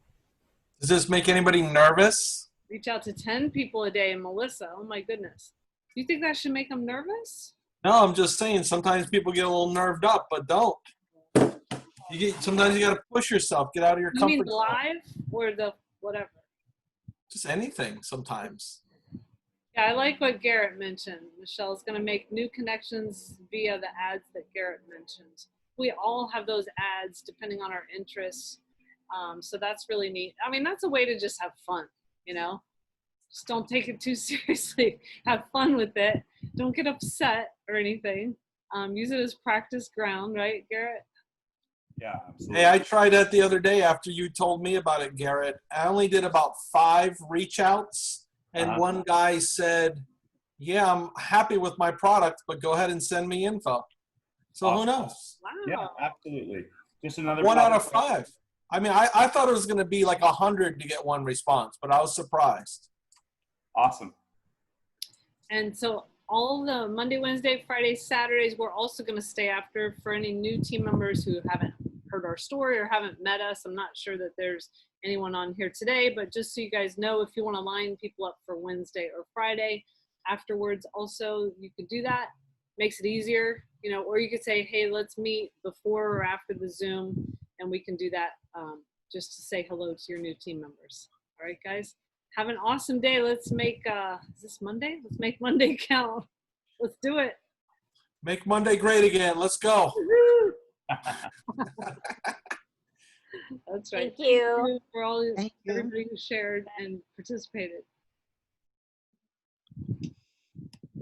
Does this make anybody nervous? Reach out to 10 people a day. And Melissa, oh my goodness. Do you think that should make them nervous? No, I'm just saying sometimes people get a little nerved up, but don't. Sometimes you got to push yourself, get out of your comfort zone. You mean live or the whatever? Just anything sometimes. Yeah, I like what Garrett mentioned. Michelle's going to make new connections via the ads that Garrett mentioned. We all have those ads depending on our interests. So that's really neat. I mean, that's a way to just have fun, Just don't take it too seriously. Have fun with it. Don't get upset or anything. Use it as practice ground, right, Garrett? Yeah, absolutely. Hey, I tried that the other day after you told me about it, Garrett. I only did about 5 reach outs. And one guy said, yeah, I'm happy with my product, but go ahead and send me info. So who knows? Wow. Yeah, absolutely. Just another 1 out of 5. I mean, I thought it was going to be like 100 to get 1 response, but I was surprised. Awesome. And so all the Monday, Wednesday, Friday, Saturdays, we're also going to stay after for any new team members who haven't heard our story or haven't met us. I'm not sure that there's anyone on here today, but just so you guys know, if you want to line people up for Wednesday or Friday afterwards, also you could do that. Makes it easier, you know, or you could say, hey, let's meet before or after the Zoom, and we can do that just to say hello to your new team members. All right, guys. Have an awesome day. Let's make, is this Monday? Let's make Monday count. Let's do it. Make Monday great again. Let's go. That's right. Thank you. For all Thank you. everybody who shared and participated.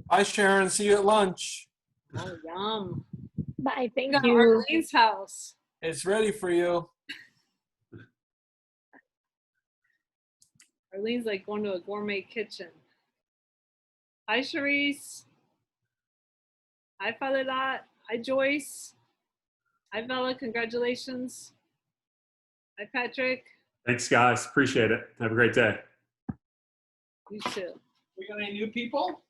Bye, Sharon. See you at lunch. Oh, yum. Bye. We Thank got you. Arlene's house. It's ready for you. Arlene's like going to a gourmet kitchen. Hi, Charisse. Hi, Father Dot. Hi, Joyce. Hi, Bella. Congratulations. Hi, Patrick. Thanks, guys. Appreciate it. Have a great day. You too. We got any new people?